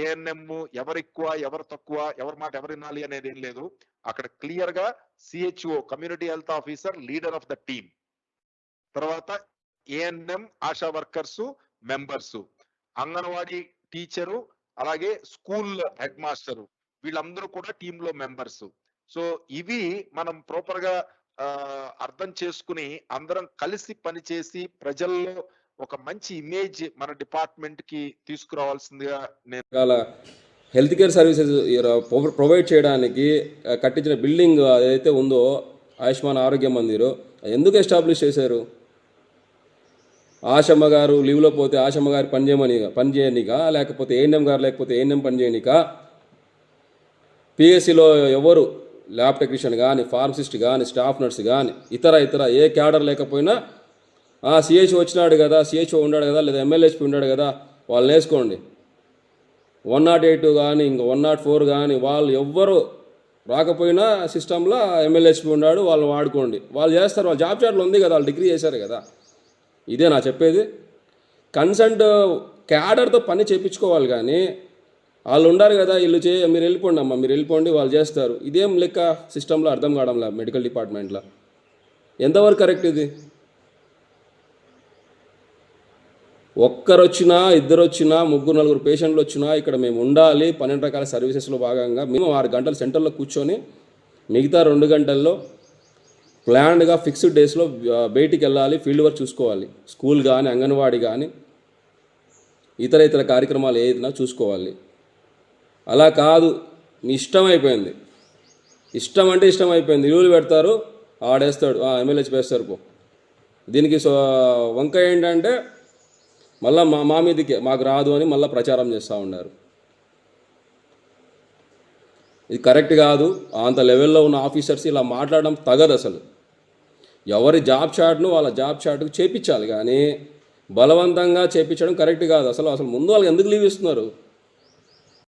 ANM ఎవరు ఎక్కువ ఎవరు తక్కువ ఎవరి మాట ఎవరు వినాలి అనేది ఏం లేదు. అక్కడ క్లియర్ గా CHO community health officer leader of the team, తర్వాత ANM ASHA workers members, Anganwadi teacher, అలాగే స్కూల్ హెడ్ మాస్టరు, వీళ్ళందరూ కూడా టీమ్ లో మెంబర్స్. సో ఇవి మనం ప్రాపర్ గా అర్థం చేసుకుని అందరం కలిసి పనిచేసి ప్రజల్లో ఒక మంచి ఇమేజ్ మన డిపార్ట్మెంట్ కి తీసుకురావాల్సిందిగా నేను హెల్త్ కేర్ సర్వీసెస్ ప్రొవైడ్ చేయడానికి కట్టించిన బిల్డింగ్ ఏదైతే ఉందో ఆయుష్మాన్ ఆరోగ్య మందిర్ ఎందుకు ఎస్టాబ్లిష్ చేశారు? ఆశమ్మ గారు లీవ్లో పోతే ఆశమ్మ గారు పనిచేయనికా, లేకపోతే ఏఎన్ఎం గారు లేకపోతే ఏఎన్ఎం పనిచేయనికా, పిఎస్సిలో ఎవరు ల్యాబ్ టెక్నీషియన్ కానీ ఫార్మసిస్ట్ కానీ స్టాఫ్ నర్స్ కానీ ఇతర ఏ క్యాడర్ లేకపోయినా సిహెచ్ఓ వచ్చినాడు కదా, సిహెచ్ఓ ఉన్నాడు కదా, లేదా ఎమ్మెల్యేస్పీ ఉన్నాడు కదా, వాళ్ళని వేసుకోండి. 108 కానీ ఇంకా 104 కానీ వాళ్ళు ఎవ్వరు రాకపోయినా సిస్టంలో ఎమ్మెల్యేస్పీ ఉన్నాడు, వాళ్ళు వాడుకోండి, వాళ్ళు చేస్తారు. వాళ్ళ జాబ్ చార్ట్లో ఉంది కదా, వాళ్ళు డిగ్రీ చేశారు కదా. ఇదే నా చెప్పేది. కన్సల్ట్ క్యాడర్తో పని చేయించుకోవాలి కానీ వాళ్ళు ఉండారు కదా, వీళ్ళు మీరు వెళ్ళిపోండి అమ్మా, మీరు వెళ్ళిపోండి, వాళ్ళు చేస్తారు. ఇదేం లెక్క సిస్టంలో అర్థం కావడంలా మెడికల్ డిపార్ట్మెంట్లో. ఎంతవరకు కరెక్ట్ ఇది? ఒక్కరు వచ్చినా, ఇద్దరు వచ్చినా, 3-4 పేషెంట్లు వచ్చినా ఇక్కడ మేము ఉండాలి. 12 రకాల సర్వీసెస్లో భాగంగా మేము 6 గంటలు సెంటర్లో కూర్చొని మిగతా 2 గంటల్లో ప్లాన్డ్గా ఫిక్స్డ్ డేస్లో బయటికి వెళ్ళాలి, ఫీల్డ్ వర్క్ చూసుకోవాలి. స్కూల్ కానీ అంగన్వాడీ కానీ ఇతర కార్యక్రమాలు ఏదైనా చూసుకోవాలి. అలా కాదు, మీ ఇష్టం అయిపోయింది. ఇష్టం అంటే ఇష్టం అయిపోయింది. ఇరువులు పెడతారు, ఆడేస్తాడు, ఎమ్మెల్యేస్ వేస్తారు పో. దీనికి వంక ఏంటంటే మళ్ళీ మా మీదకే మాకు రాదు అని మళ్ళీ ప్రచారం చేస్తూ ఉన్నారు. ఇది కరెక్ట్ కాదు. అంత లెవెల్లో ఉన్న ఆఫీసర్స్ ఇలా మాట్లాడడం తగదు అసలు. ఎవరి జాబ్ చార్ట్ను వాళ్ళ జాబ్ చార్ట్కు చేపించాలి కానీ బలవంతంగా చేపించడం కరెక్ట్ కాదు అసలు. ముందు వాళ్ళకి ఎందుకు లీవ్ ఇస్తున్నారు?